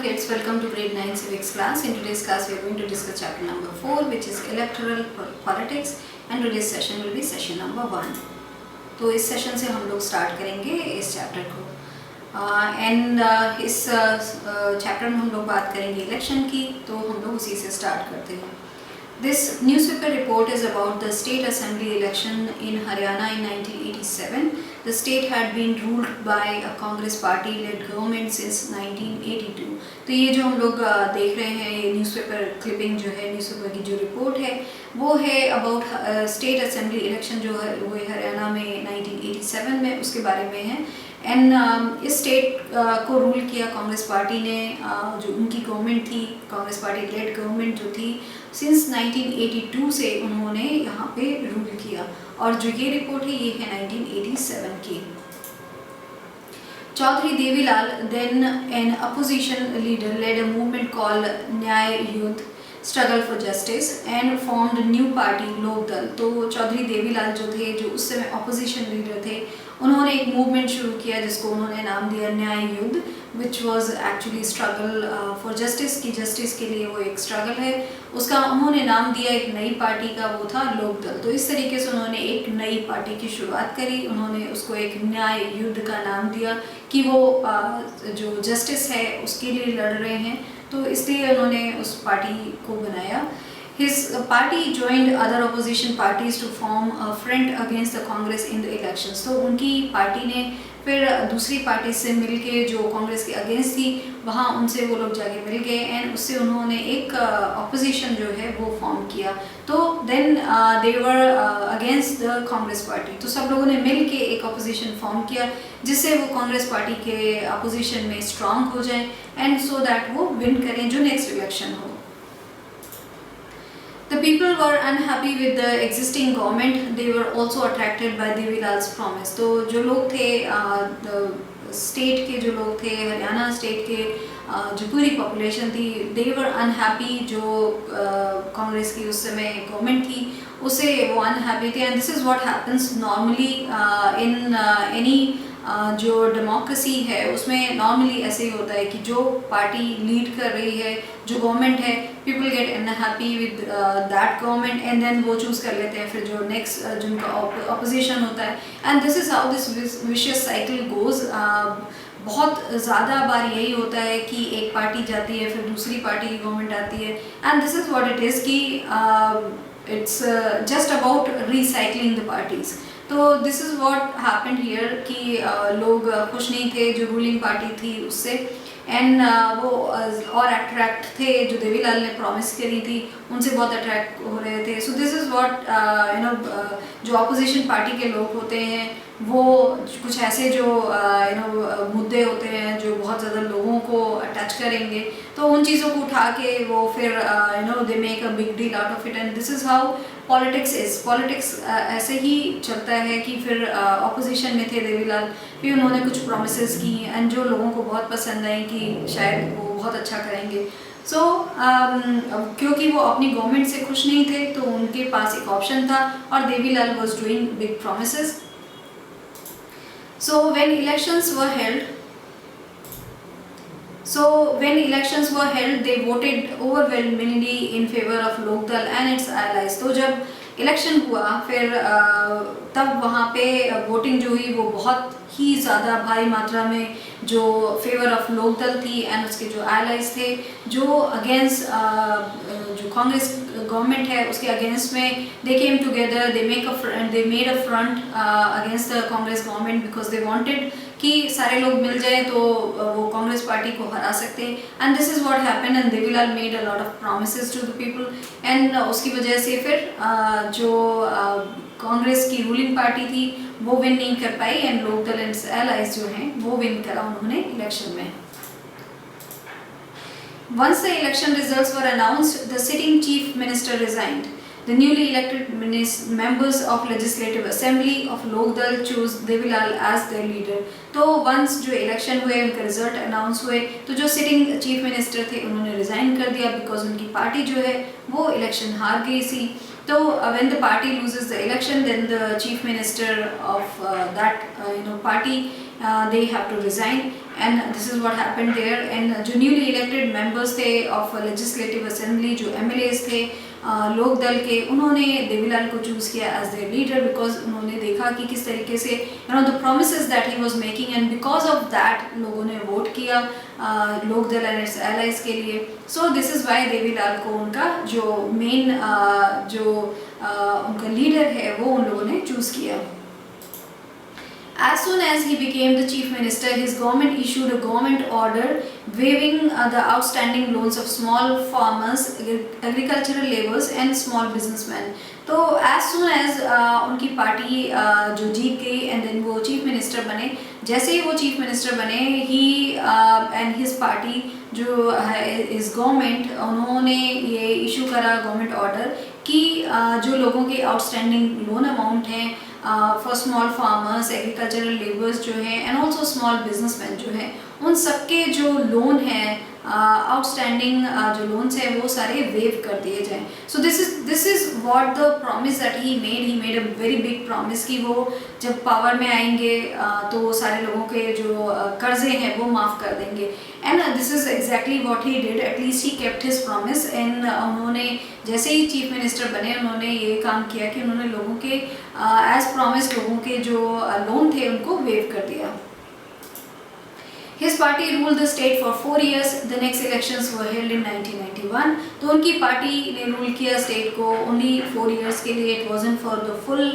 kids, welcome to grade 9 civics class. In today's class we are going to discuss chapter number 4 which is electoral politics and today's session will be session number 1. तो इस session से हम लोग start करेंगे इस chapter को इस chapter में हम लोग बात करेंगे इलेक्शन की, तो हम लोग उसी से स्टार्ट करते हैं. This newspaper report is about the state assembly election in Haryana in 1987. The state had been ruled by a Congress party-led government since 1982. तो ये जो हम लोग देख रहे हैं, ये न्यूज़पेपर क्लिपिंग जो है, न्यूज़पेपर की जो रिपोर्ट है वो है अबाउट स्टेट असेंबली इलेक्शन जो है वो हरियाणा में 1987 में, उसके बारे में है. एंड इस स्टेट को रूल किया कांग्रेस पार्टी ने, जो उनकी गवर्नमेंट थी, कांग्रेस पार्टी लेड गवर्नमेंट जो थी, सिंस 1982 से उन्होंने यहाँ पे रूल किया. और जो ये रिपोर्ट है ये है 1987 की. Chaudhary Devilal, then an opposition leader, led a movement called Nyaya Yuddh struggle for justice and formed new party Lokdal. तो चौधरी देवीलाल जो थे, जो उस समय अपोजिशन लीडर थे, उन्होंने एक मूवमेंट शुरू किया जिसको उन्होंने नाम दिया न्याय युद्ध, which was actually struggle for justice की, जस्टिस के लिए वो एक स्ट्रगल है. उसका उन्होंने नाम दिया एक नई पार्टी का, वो था लोकदल. तो इस तरीके से उन्होंने एक नई पार्टी की शुरुआत करी. उन्होंने उसको एक न्याय युद्ध का नाम दिया कि वो जो जस्टिस है उसके लिए लड़ रहे हैं, तो इसलिए उन्होंने उस पार्टी को बनाया. His party joined other opposition parties to form a front against the Congress in the elections. तो उनकी पार्टी ने फिर दूसरी पार्टी से मिलके, जो कांग्रेस के अगेंस्ट थी, वहाँ उनसे वो लोग जाके मिल गए एंड उससे उन्होंने एक ऑपोजिशन जो है वो फॉर्म किया. तो then they were against the Congress party. तो सब लोगों ने मिल के एक ऑपोजिशन फॉर्म किया जिससे वो कांग्रेस पार्टी के अपोजिशन में स्ट्रांग हो जाए एंड सो दैट वो विन करें जो नेक्स्ट इलेक्शन हो. The people were unhappy with the existing government. They were also attracted by Devilal's promise. तो जो लोग थे, स्टेट के जो लोग थे, हरियाणा स्टेट के जो पूरी पॉपुलेशन थी, they were unhappy. जो कांग्रेस की उस समय गवर्नमेंट थी उससे वो अनहैप्पी थे. And this is what happens normally in any जो डेमोक्रेसी है उसमें नॉर्मली ऐसे ही होता है कि जो पार्टी लीड कर रही है, जो गवर्नमेंट है, people get unhappy with that government and then वो चूज़ कर लेते हैं फिर जो नेक्स्ट जिनका अपोजिशन होता है. And this is how this vicious cycle goes. बहुत ज़्यादा बार यही होता है कि एक पार्टी जाती है फिर दूसरी पार्टी की गवर्नमेंट आती है. And this is what it is कि it's just about recycling the parties. तो this is what happened here कि लोग खुश नहीं थे जो रूलिंग पार्टी थी उससे, एंड वो और अट्रैक्ट थे, जो देवीलाल ने प्रॉमिस करी थी उनसे बहुत अट्रैक्ट हो रहे थे. सो दिस इज़ व्हाट जो अपोजिशन पार्टी के लोग होते हैं वो कुछ ऐसे जो मुद्दे होते हैं जो बहुत ज़्यादा लोगों को टच करेंगे, तो उन चीज़ों को उठा के वो फिर they make a big deal out of it. And this is how politics is. Politics ऐसे ही चलता है कि फिर अपोजिशन में थे देवीलाल, फिर उन्होंने कुछ प्रोमिसेस की एंड जो लोगों को बहुत पसंद आई कि शायद वो बहुत अच्छा करेंगे. सो क्योंकि वो अपनी गवर्नमेंट से खुश नहीं थे तो उनके पास एक ऑप्शन था और Devilal was doing big promises. So when elections were held, they voted overwhelmingly in favor of Lokdal and its allies. तो जब इलेक्शन हुआ फिर तब वहाँ पे वोटिंग जो हुई वो बहुत ही ज़्यादा भारी मात्रा में जो फेवर ऑफ लोकदल थी एंड उसके जो एलाइज थे, जो अगेंस्ट जो कांग्रेस गवर्नमेंट है उसके अगेंस्ट में, they came together, they made a front against the Congress government because they wanted कि सारे लोग मिल जाए तो वो कांग्रेस पार्टी को हरा सकते हैं. And this is what happened and Devilal made a lot of promises to the people and उसकी वजह से फिर जो कांग्रेस की रूलिंग पार्टी थी वो विन नहीं कर पाई एंड लोकदल एंड एलाइज जो हैं वो विन करा उन्होंने इलेक्शन में. Once the election results were announced, the sitting chief minister resigned. The newly elected members of Legislative Assembly of Lokdal chose Devilal as their leader. तो once जो election हुए, उनका result announce हुए, तो जो sitting chief minister थे उन्होंने resign कर दिया because उनकी पार्टी जो है वो election हार गई थी. तो when the party loses the election, then the chief minister of that party they have to resign and this is what happened there. And जो न्यूली इलेक्टेड मेंबर्स थे ऑफ लेजिस्लेटिव असेंबली, जो MLAs थे लोक दल के, उन्होंने देवीलाल को choose किया as there leader because उन्होंने देखा कि किस तरीके से the promises that he was making, and because of that लोगों ने वोट किया लोक दल एंड इट्स एलाइज के लिए। सो दिस इज़ वाई देवीलाल को उनका जो मेन उनका लीडर है वो उन लोगों ने चूज़ किया। As soon as he became the chief minister, his government issued a government order waiving the outstanding loans of small farmers, agricultural laborers and small businessmen. तो as soon as उनकी party जो जीत गई and then वो chief minister बने, जैसे ही वो chief minister बने ही and his party जो है इस गवर्नमेंट, उन्होंने ये इशू करा गवर्नमेंट ऑर्डर कि जो लोगों के आउटस्टैंडिंग लोन अमाउंट हैं for small farmers, agricultural labours जो हैं एंड ऑल्सो स्मॉल बिजनेसमैन जो हैं, उन सबके जो लोन हैं आउटस्टैंडिंग जो लोन्स हैं वो सारे वेव कर दिए जाएं। सो this is what the promise that he made a very big promise कि वो जब पावर में आएंगे तो सारे लोगों के जो कर्जे हैं वो माफ़ कर देंगे। And this is exactly what he did, at least he kept his promise. And उन्होंने जैसे ही चीफ मिनिस्टर बने उन्होंने ये काम किया कि उन्होंने लोगों के एज प्रॉमिस लोगों के जो लोन थे उनको वेव कर दिया। His party ruled the state for 4 years. The next elections were held in 1991. तो उनकी पार्टी ने रूल किया स्टेट को only 4 years के लिए, it wasn't for the full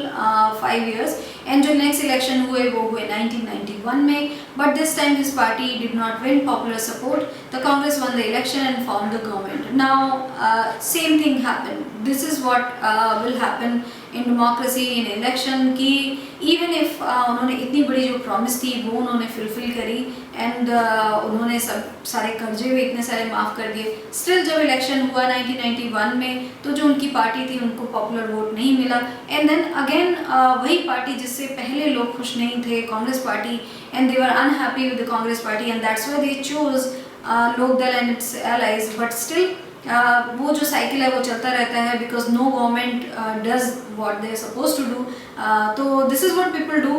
5 years. And जो नेक्स्ट इलेक्शन हुए वो हुए 1991 में, but this time his party did not win popular support. The Congress one the election and form the government. Now same thing happen, this is what will happen in democracy in election कि even if उन्होंने इतनी बड़ी जो promise थी वो उन्होंने fulfil करी and उन्होंने सब सारे कर्जे भी इतने सारे माफ़ कर दिए, स्टिल जब इलेक्शन हुआ 1991 में तो जो उनकी पार्टी थी उनको पॉपुलर वोट नहीं मिला। एंड देन अगेन वही पार्टी जिससे पहले लोग खुश नहीं थे, Congress party, and they were unhappy with the Congress party and that's why they chose Lok Dal and its allies. But still वो जो साइकिल है वो चलता रहता है because no government does what they are suppose to do. तो this is what people do,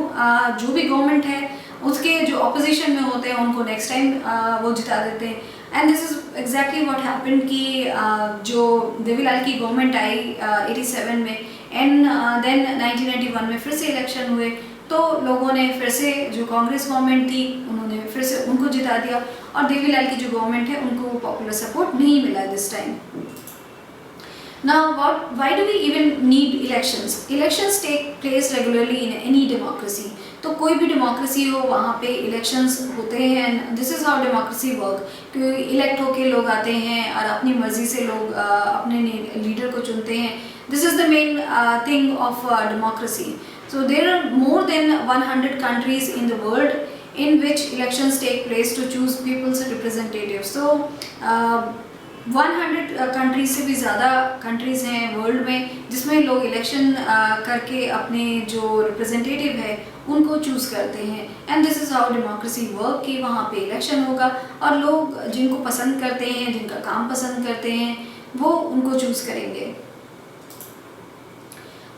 जो भी गवर्नमेंट है उसके जो ऑपोजिशन में होते हैं उनको नेक्स्ट टाइम वो जिता देते हैं। And this is exactly what happen कि जो देवीलाल की गवर्नमेंट आई 87 में एंड देन 1991 में फिर से इलेक्शन हुए तो लोगों ने फिर से जो कांग्रेस गवर्नमेंट थी उन्होंने फिर से उनको जिता दिया और देवीलाल की जो गवर्नमेंट है उनको पॉपुलर सपोर्ट नहीं मिला this time. Now, why do we even need elections? Elections take place regularly in any democracy. तो कोई भी डेमोक्रेसी हो वहाँ पे इलेक्शंस होते हैं and this is how democracy work कि इलेक्ट होके लोग आते हैं और अपनी मर्जी से लोग अपने लीडर को चुनते हैं। This is the main thing of democracy. So there are more than 100 countries in the world in which elections take place to choose people's representatives. So 100 countries से भी ज़्यादा कंट्रीज़ हैं वर्ल्ड में जिसमें लोग इलेक्शन करके अपने जो रिप्रेजेंटेटिव है उनको चूज़ करते हैं। And this is how democracy work कि वहाँ पे इलेक्शन होगा और लोग जिनको पसंद करते हैं, जिनका काम पसंद करते हैं, वो उनको चूज़ करेंगे।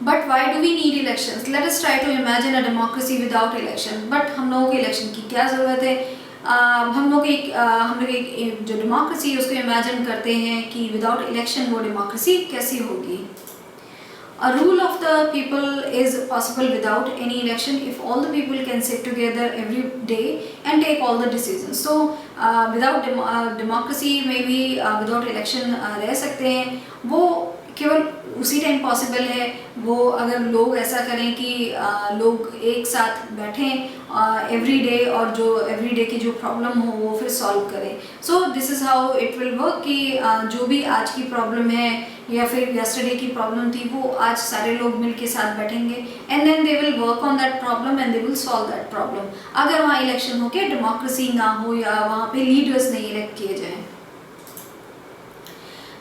But why do we need elections? Let us try to imagine a democracy without election. But हम लोगों को इलेक्शन की क्या ज़रूरत है? हम लोग एक जो डेमोक्रेसी है उसको इमेजिन करते हैं कि विदाउट इलेक्शन वो डेमोक्रेसी कैसी होगी। A rule of the people is possible without any election if all the people can sit together every day and take all the decisions. So without democracy में भी without election रह सकते हैं, वो केवल उसी टाइम पॉसिबल है वो अगर लोग ऐसा करें कि लोग एक साथ बैठें एवरी डे और जो एवरी डे की जो प्रॉब्लम हो वो फिर सॉल्व करें। सो this is how it will work कि जो भी आज की प्रॉब्लम है या फिर यस्टरडे की प्रॉब्लम थी वो आज सारे लोग मिल के साथ बैठेंगे and then they will work on that problem and they will solve that problem. अगर वहाँ इलेक्शन हो के डेमोक्रेसी ना हो या वहाँ पे लीडर्स नहीं इलेक्ट किए जाएँ।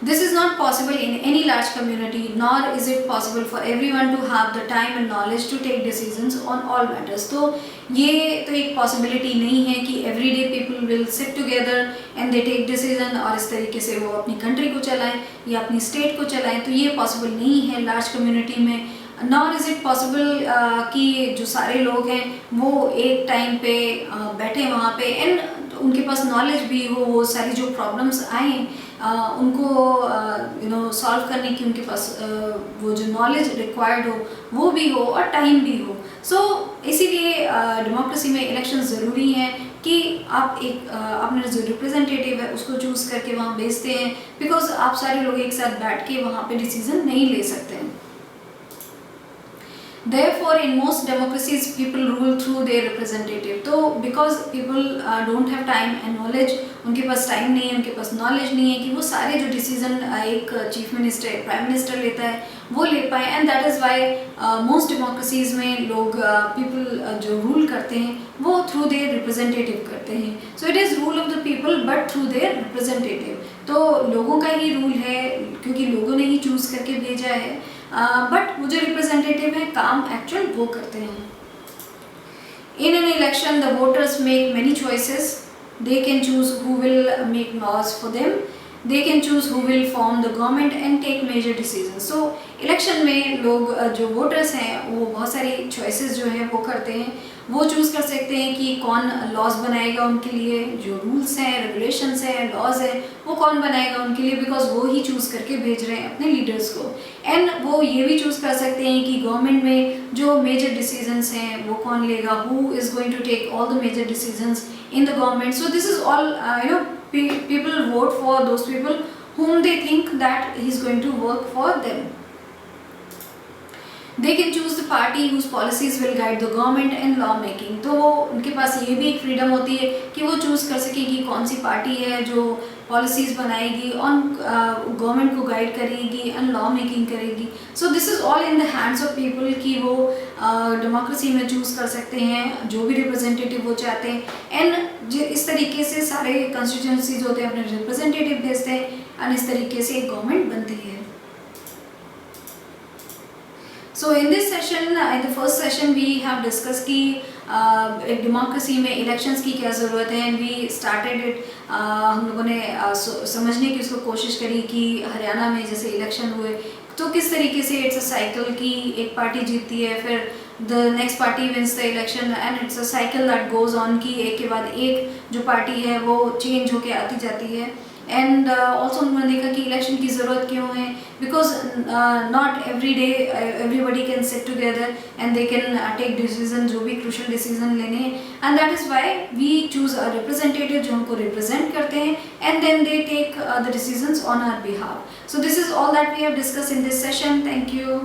This is not possible in any large community, nor is it possible for everyone to have the time and knowledge to take decisions on all matters. तो ये तो एक possibility नहीं है कि everyday people will sit together and they take decision और इस तरीके से वो अपनी country को चलाएं या अपनी state को चलाएं, तो ये possible नहीं है large community में। nor is it possible कि जो सारे लोग हैं वो एक टाइम पे बैठे वहाँ पे एंड उनके पास नॉलेज भी हो, वो सारी जो प्रॉब्लम्स आए उनको सॉल्व करने की उनके पास वो जो नॉलेज रिक्वायर्ड हो वो भी हो और टाइम भी हो। सो इसीलिए डेमोक्रेसी में इलेक्शन ज़रूरी हैं कि आप एक अपने जो रिप्रेजेंटेटिव है उसको चूज़ करके वहाँ भेजते हैं, बिकॉज आप सारे लोग एक साथ बैठ के वहाँ पे डिसीजन नहीं ले सकते हैं। Therefore, in most democracies, people rule through their representative. तो because people don't have time and knowledge, उनके पास टाइम नहीं है, उनके पास नॉलेज नहीं है कि वो सारे जो डिसीजन एक चीफ मिनिस्टर, प्राइम मिनिस्टर लेता है वो ले पाए। And that is why most democracies में लोग पीपल जो रूल करते हैं वो थ्रू देयर रिप्रेजेंटेटिव करते हैं। So it is rule of the people but through their representative. तो लोगों का ही रूल है क्योंकि लोगों ने ही चूज़ करके भेजा है, बट वो जो रिप्रेजेंटेटिव है काम एक्चुअल वो करते हैं। In an election, the voters make many choices. They can choose who will make laws for them. They can choose who will form the government and take major decisions. So election में लोग जो voters हैं वो बहुत सारी choices जो है वो करते हैं। वो चूज़ कर सकते हैं कि कौन लॉज बनाएगा उनके लिए, जो रूल्स हैं, रेगुलेशंस हैं, लॉज हैं, वो कौन बनाएगा उनके लिए, बिकॉज वो ही चूज़ करके भेज रहे हैं अपने लीडर्स को। एंड वो ये भी चूज़ कर सकते हैं कि गवर्नमेंट में जो मेजर डिसीजंस हैं वो कौन लेगा, who is going to take all the major decisions in the government. So this is all people vote for those people whom they think that he is going to work for them. They can choose the party whose policies will guide the government and law making. तो उनके पास ये भी एक freedom होती है कि वो choose कर सके कि कौन सी पार्टी है जो पॉलिसीज़ बनाएगी और गवर्नमेंट को गाइड करेगी एंड लॉ मेकिंग करेगी। सो this is all in the hands of people कि वो डेमोक्रेसी में चूज़ कर सकते हैं जो भी रिप्रेजेंटेटिव वो चाहते हैं। एंड इस तरीके से सारे कंस्टिट्यूंसीज होते हैं अपने रिप्रेजेंटेटिव भेजते हैं एंड इस तरीके से एक गवर्नमेंट बनती है। So in this session, in the first session, we have discussed कि एक डेमोक्रेसी में इलेक्शंस की क्या ज़रूरत है। एंड वी स्टार्टेड इट, हम लोगों ने समझने की उसको कोशिश करी कि हरियाणा में जैसे इलेक्शन हुए तो किस तरीके से इट्स अ साइकिल कि एक पार्टी जीतती है, फिर the next party wins the election and it's a cycle that goes on कि एक के बाद एक जो पार्टी है वो चेंज होके आती जाती है। एंड ऑल्सो उन्होंने देखा कि इलेक्शन की ज़रूरत क्यों है, because not every day everybody can sit together and they can take decision, जो भी क्रूशल डिसीजन लेने हैं। And that is why we choose a representative जो हमको रिप्रेजेंट करते हैं and then they take the decisions on our behalf. So this is all that we have discussed in this session. Thank you.